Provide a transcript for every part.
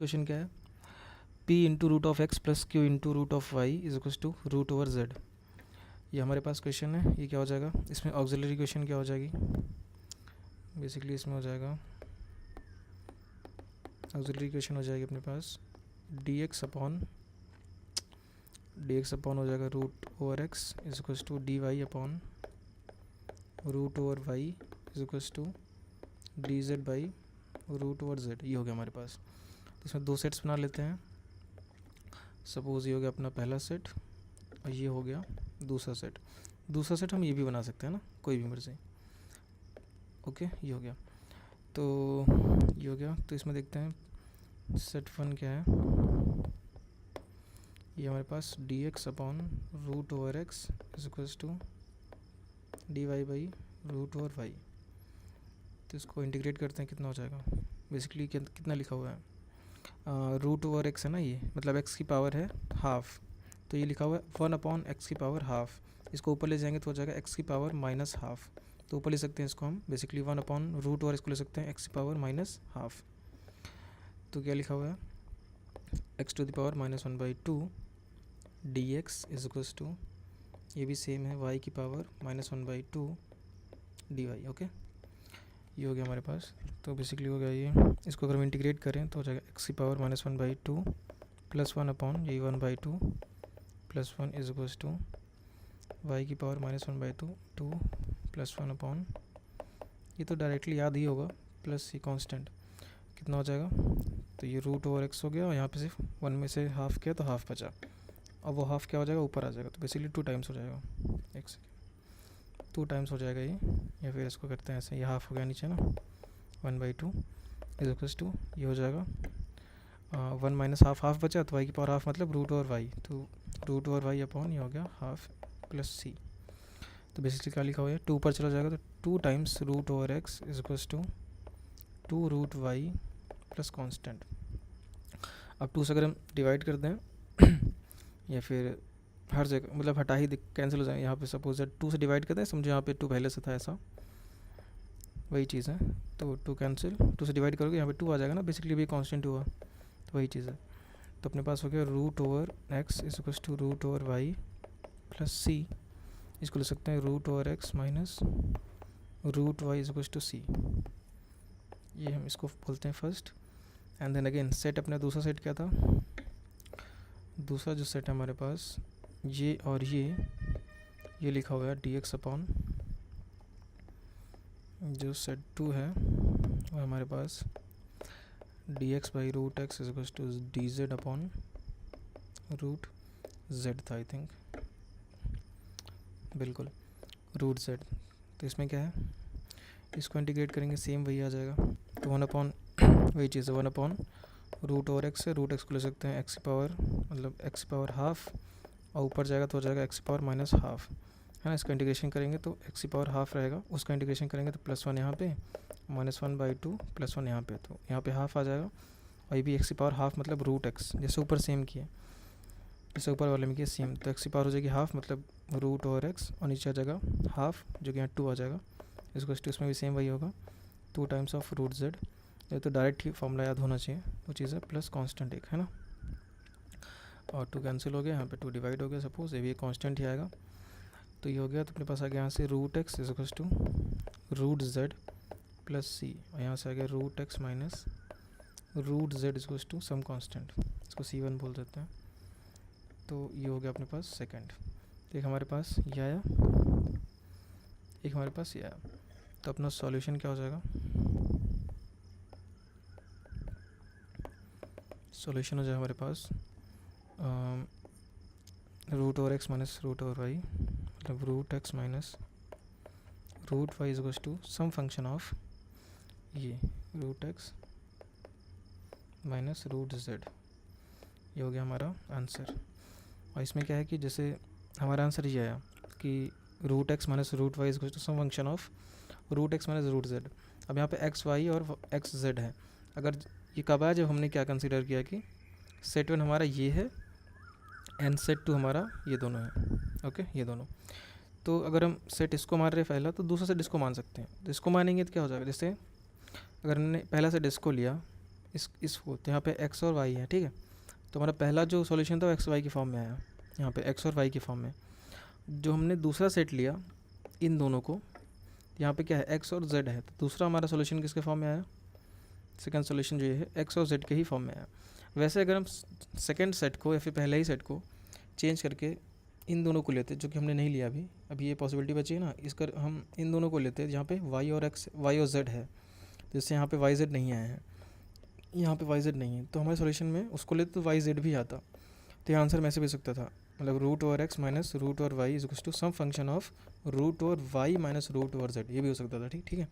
Question क्या है, p into root of X plus Q into root of Y is equal to root over Z. ये हमारे पास question है। ये क्या हो जाएगा, इसमें ऑक्सिलरी क्वेश्चन क्या हो जाएगी, बेसिकली इसमें हो जाएगा ऑक्सिलरी क्वेश्चन हो जाएगी अपने पास dx अपॉन हो जाएगा root over x is equal to D Y upon root over Y is equal to D Z by root over Z. ये हो गया हमारे पास। तो इसमें दो सेट्स बना लेते हैं। सपोज ये हो गया अपना पहला सेट और ये हो गया दूसरा सेट। दूसरा सेट हम ये भी बना सकते हैं ना, कोई भी मर्जी। ओके, ये हो गया। तो ये हो गया। तो इसमें देखते हैं सेट वन क्या है। ये हमारे पास d x upon root over x is equals to D y by root over y. तो इसको इंटीग्रेट करते हैं, कितना हो जाएगा, बेसिकली कितना लिखा हुआ है, रूट ओवर एक्स है ना, ये मतलब एक्स की पावर है हाफ। तो ये लिखा हुआ है 1 अपॉन एक्स की पावर हाफ। इसको ऊपर ले जाएंगे तो हो जाएगा एक्स की पावर माइनस हाफ। तो ऊपर ले सकते हैं इसको हम, बेसिकली 1 अपॉन रूट ओवर इसको ले सकते हैं एक्स की पावर माइनस हाफ। तो क्या लिखा हुआ है, X to the power -1/2 D X is equals to, ये भी सेम है, वाई की पावर -1/2 डी वाई। ओके, ये हो गया हमारे पास। तो बेसिकली हो गया ये। इसको अगर हम इंटीग्रेट करें तो हो जाएगा एक्स की पावर -1/2 प्लस 1 अपॉन ये 1/2 प्लस 1 इज इक्वल्स टू वाई की पावर -1/2 प्लस 1 अपॉन, ये तो डायरेक्टली याद ही होगा, प्लस ये कांस्टेंट कितना हो जाएगा। तो ये रूट ओवर एक्स हो गया और यहाँ पे सिर्फ 1 में से हाफ किया तो हाफ बचा। अब वो हाफ क्या हो जाएगा, ऊपर आ जाएगा। तो बेसिकली 2 टाइम्स हो जाएगा, एक्स 2 टाइम्स हो जाएगा ये। या फिर इसको करते हैं ऐसे, ये हाफ हो गया नीचे ना, 1/2 इज इक्वल्स टू ये हो जाएगा 1 माइनस हाफ, हाफ बचा तो वाई की पावर हाफ मतलब रूट ओवर वाई। तो रूट ओवर वाई अपॉन ये हो गया हाफ प्लस सी। तो बेसिकली क्या लिखा हुआ है, 2 ऊपर चला जाएगा तो 2 times root over x is equals to 2 root Y plus constant. अब 2 से अगर हम डिवाइड कर दें या फिर हर जगह मतलब हटा ही कैंसिल हो जाए, यहाँ पे सपोज 2 से डिवाइड करते हैं, समझो यहाँ पे 2 पहले से था, ऐसा वही चीज़ है। तो 2 कैंसिल, 2 से डिवाइड करोगे यहाँ पे 2 आ जाएगा ना, बेसिकली भी कांस्टेंट हुआ, तो वही चीज़ है। तो अपने पास हो गया root over x is equal to root over y plus c. इसको ले सकते हैं root over x minus root Y is equal to c. ये हम इसको बोलते हैं first. And then again set, अपना दूसरा सेट क्या था, दूसरा जो सेट है हमारे पास ये और ये लिखा हुआ है डी एक्स अपॉन, जो सेट 2 है वो हमारे पास d x by root x is equal to D z upon root z था, आई थिंक, बिल्कुल रूट जेड। तो इसमें क्या है, इसको इंटीग्रेट करेंगे सेम वही आ जाएगा। तो 1 अपॉन वही चीज़ है, 1 अपॉन रूट ओवर एक्स है, रूट एक्स को ले सकते हैं एक्स की पावर मतलब एक्स की पावर हाफ, और ऊपर जाएगा तो हो जाएगा एक्स की पावर माइनस हाफ, है ना। इसका इंटीग्रेशन करेंगे तो एक्स की पावर हाफ रहेगा, उसका इंटीग्रेशन करेंगे तो +1 यहाँ पे -1/2 प्लस 1 यहाँ पे, तो यहाँ पे हाफ आ जाएगा। और ये भी एक्स की पावर हाफ मतलब रूट एक्स, जैसे ऊपर सेम किया, जैसे ऊपर वाले में किया सेम। तो एक्स की पावर हो जाएगी हाफ मतलब रूट ओवर एक्स, और नीचे आ जाएगा हाफ जो कि यहाँ 2 आ जाएगा। इसको इसमें भी सेम वही होगा, 2 टाइम्स ऑफ रूट जेड। ये तो डायरेक्ट ही फॉर्मूला याद होना चाहिए, वो चीज़ है प्लस कांस्टेंट एक, है ना। और 2 कैंसिल हो गया, यहाँ पे 2 डिवाइड हो गया, सपोज ये भी कांस्टेंट ही आएगा। तो ये हो गया। तो अपने पास आ गया यहाँ से root x is equal to root z plus c, और यहाँ से आ गया root x minus root z is equal to some constant, इसको C1 बोल देते हैं। तो ये हो गया अपने पास सेकंड। तो एक हमारे पास ये आया, एक हमारे पास ये आया। तो अपना सॉल्यूशन क्या हो जाएगा, सॉल्यूशन हो जाएगा हमारे पास root over x minus root over y मतलब root x minus root Y is equal to some function of ये root x minus root z. ये हो गया हमारा आंसर। और इसमें क्या है कि जैसे हमारा आंसर ये आया कि root x minus root Y is equal to some function of root x minus root Z. अब यहाँ पे एक्स वाई और एक्स जेड है। अगर ये कब आया, जब हमने क्या कंसीडर किया कि सेट 1 हमारा ये है एंड सेट 2 हमारा ये दोनों है। ओके, ये दोनों। तो अगर हम सेट इसको मान रहे पहला, तो दूसरा सेट इसको मान सकते हैं। तो इसको मानेंगे तो क्या हो जाएगा, जैसे अगर हमने पहला सेट इसको लिया इसको, तो यहाँ पे एक्स और वाई है, ठीक है। तो हमारा पहला जो सॉल्यूशन था वो एक्स वाई की फॉर्म में आया, यहाँ पे एक्स और वाई की फॉर्म में। जो हमने दूसरा सेट लिया इन दोनों को, यहाँ पे क्या है, एक्स और जेड है, तो दूसरा हमारा सॉल्यूशन किसके फॉर्म में आया, सेकंड सॉल्यूशन जो ये है एक्स और जेड के ही फॉर्म में आया। वैसे अगर हम सेकंड सेट को या फिर पहले ही सेट को चेंज करके इन दोनों को लेते, जो कि हमने नहीं लिया अभी ये पॉसिबिलिटी बची है ना, इसका हम इन दोनों को लेते जहाँ पे वाई और जेड है, तो इससे यहाँ पे वाई जेड नहीं आया है, यहाँ पे वाई जेड नहीं है, तो हमारे सॉल्यूशन में उसको लेते तो वाई जेड भी आता। तो ये आंसर में ऐसे भी हो सकता था, मतलब root over x minus root over Y is equal to some function of root over Y minus root over Z, ये भी हो सकता था, ठीक है।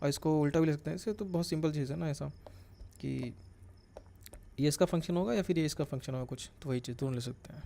और इसको उल्टा भी ले सकते हैं, इससे तो बहुत सिंपल चीज़ है ना, ऐसा कि ये इसका फंक्शन होगा या फिर ये इसका फंक्शन होगा कुछ, तो वही चीज़ दोनों ले सकते हैं।